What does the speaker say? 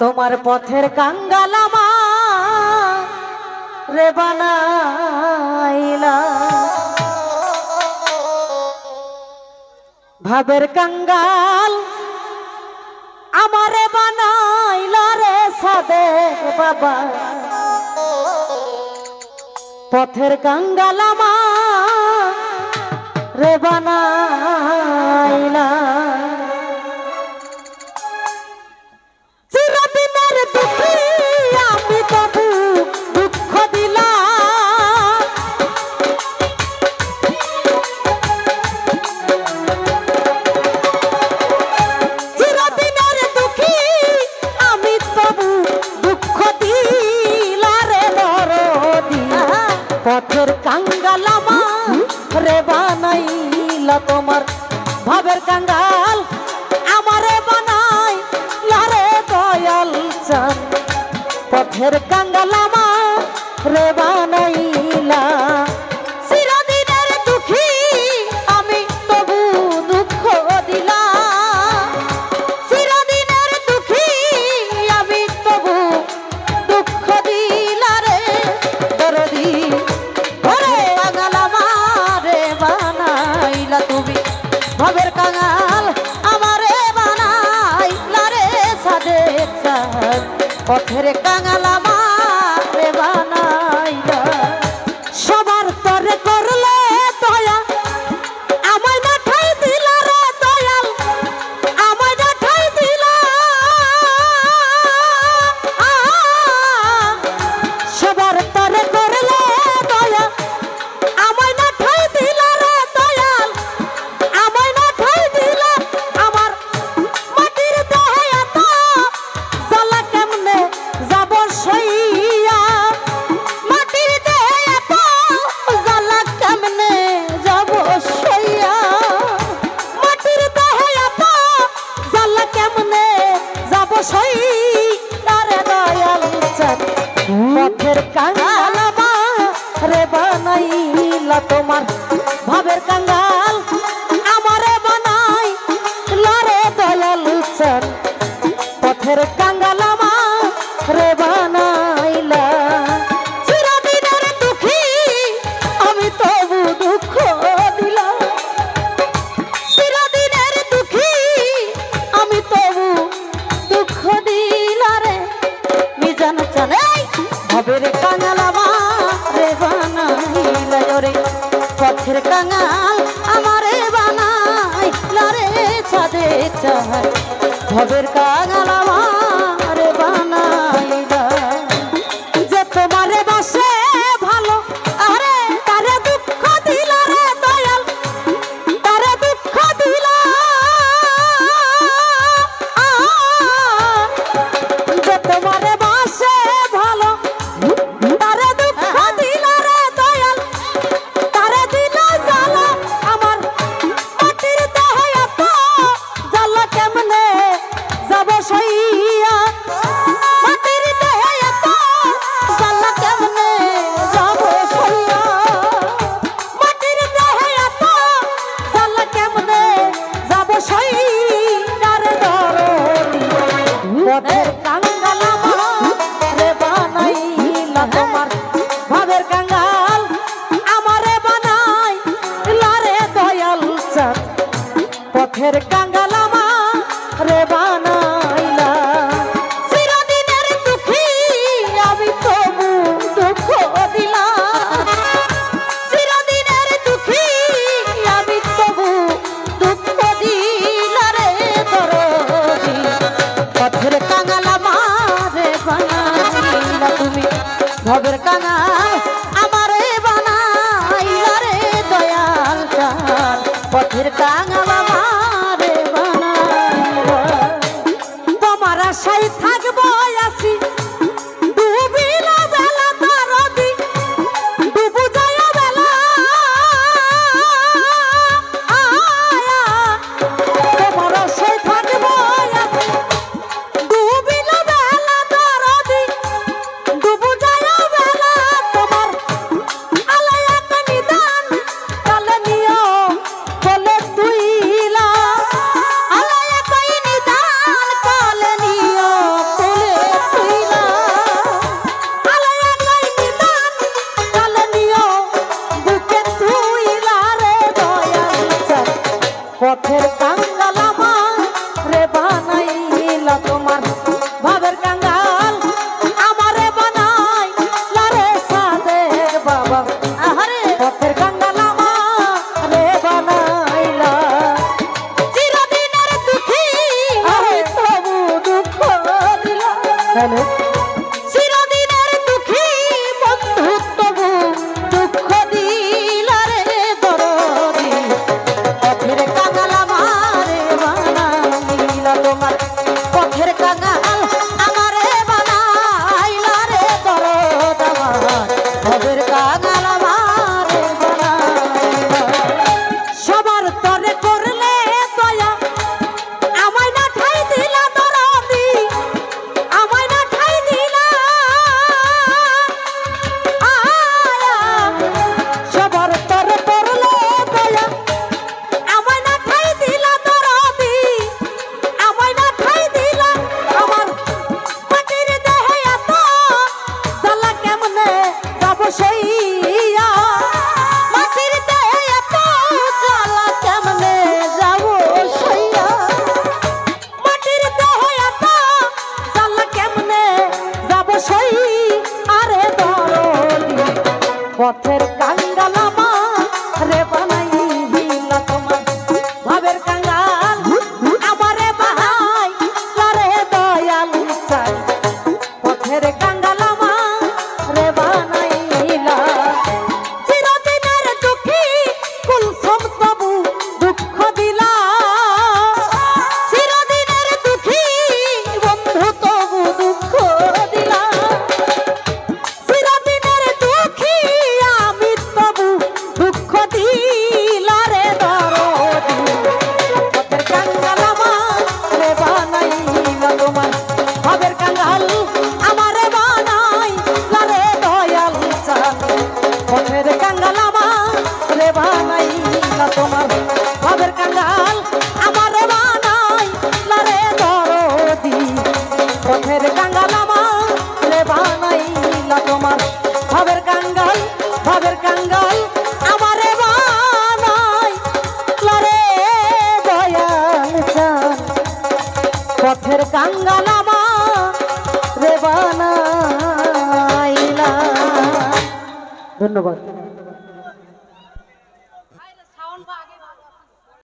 তোমার পথের কাঙ্গাল রে বানাইলা, ভাবের কাঙ্গাল আমারে বানাইলা রে সাদেক বাবা। পথের কাঙ্গাল রে বানাইলা, পথের কাঙ্গাল রে বানাইলা, তোমার ভাবের কাঙ্গাল আমারে বানাইলা রে দয়াল চাঁদ। পথের কাঙ্গাল রে বানাইলা, চিরদিনের দুঃখী আমি তবু দুঃখ দিলাম, চিরদিনের দুঃখী আমি তবু দুঃখ দিলা রে দরদি। তুমি ভাবের কাঙ্গাল আমারে বানাইলা রে সাদেক চাঁদ। পথের কাঙ্গাল আমারে বানাইলা, সবার তরে করলে দয়া আমায় না ঠাই দিলা রে দয়াল, আমায় না ঠাই দিলা। সবার তরে করলে দয়া আমায় না ঠাই দিলা রে দয়াল, আমায় না ঠাই দিলা। আমার মাটির দেহে এত জ্বালা কেমনে যাব সইয়া, মাটির দেহে এত জ্বালা কেমনে যাব সইয়া, মাটির দেহে এত জ্বালা কেমনে যাব সইয়া রে দয়াল চাঁদ। পথের কাঙ্গাল রে বানাইলা, তোমার ভাবের কাঙ্গাল আমারে বানাইলা রে দয়াল চাঁদ। পথের কাঙ্গাল রে বানাইলা, চিরদিনের দুঃখী আমি তবু দুঃখ দিলাম, চিরদিনের দুঃখী আমি তবু দুঃখ দিলা রে মিজান চাঁদ। ভাবের কাঙ্গাল রে বানাইলা রে, পথের কাঙ্গাল আমারে বানাইলা রে সাদেক চাঁদ। ভাবের কাঙ্গাল আমারে বানাইলা, যে তোমারে বাসে ভালো আরে তারে দুঃখ দিলা রে দয়াল, তারে দুঃখ দিলা। যে তোমারে বাসে ভালো তারে দুঃখ দিলা রে দয়াল, তারে দিলা জ্বালা। আমার মাটির দেহে এত জ্বালা কেমনে যাব সইয়া, মাটির দেহে এত জ্বালা কেমনে যাব সইয়া, মাটির দেহে এত জ্বালা কেমনে যাব সইয়া রে দরদি। পথের কাঙ্গাল রে বানাইলা, তোমার ভাবের কাঙ্গাল আমারে বানাইলা রে দয়াল চাঁদ। পথের কাঙ্গাল রে বানাইলা, চিরদিনের দুঃখী আমি তবু দুঃখ দিলাম, চিরদিনের দুঃখী আমি তবু দুঃখ দিলা রে দরদি। পথের কাঙ্গাল আমারে বানাইলা, তুমি ভাবের কাঙ্গাল আমারে বানাইলা রে দয়াল চাঁদ। পথের কাঙাল আমারে বানাইলা তোমার আশায় থাকবো আসি ডুবিলা বেলা তারদি ডুবু যায় বেলা আয়া তোমার আশায় থাকবো আসি ডুবিলা বেলা তারদি ডুবু যায় বেলা তোমার আলায়া নিদান কালে নিও বলে তুইলা আলায়া নিদান কালে নিও বলে তুইলা আলায়া নিদান কালে নিও বুকে তুইলা রে দয়াল পথের কাঙ্গাল আমার রে বানাইলা তোমার ভাবের কাঙ্গাল আমারে বানাইলা রে সাদের বাবা আহারে পথের কাঙ্গাল আমারে বানাইলা চিরদিনের দুঃখী আমি তবু দুঃখ দিলা চিরদিনের দুঃখী বন্ধু তবু দুঃখ দিলা রে দরদি পথের কাঙ্গাল আমারে বানাইলা তোমার পথের কাঙ্গাল আমারে বানাইলা রে দরদ আমার পথের কাঙ্গাল আমারে বানাইলা সবার তরে করলে দয়া আমায় না ঠাই দিলা দরদি আমায় না ঠাই দিলা আয়া সবার তরে করলে দয়া আমায় না ঠাই দিলা দরদি আমায় না ঠাই দিলা আমার মাটির দেহে এত জ্বালা কেমনে যাব সেইয়া মাটির দেহে এত জ্বালা কেমনে যাব সেইয়া মাটির দেহে এত জ্বালা কেমনে যাব সেই আরে দরদি পথের কাঙ্গাল আমারে বানাইলা তোমার ভাবের কাঙ্গাল আমারে বানাইলা রে দয়াল চাই পথের কাঙ্গাল আমারে বানাইলা চিরদিনের দুঃখী কুলসুম তবু দুঃখ দিলা চিরদিনের দুঃখী বন্ধু তবু দুঃখ দিলা চিরদিনের দুঃখী আমি তবু দুঃখ দিলা রে দরদি পথের কাঙ্গাল আমারে বানাইলা তোমার ভাবের কাঙ্গাল আমারে বানাইলা রে দয়াল চাঁদ পথের কাঙ্গাল আমারে বানাইলা তোমার ভাবের কাঙ্গাল আমারে বানাইলা রে দরদি পথের কাঙ্গাল আমারে বানাইলা তোমার ভাবের কাঙ্গাল আমারে বানাইলা রে দয়াল চাঁদ পথের কাঙ্গাল আমারে বানাইলা ধন্যবাদ।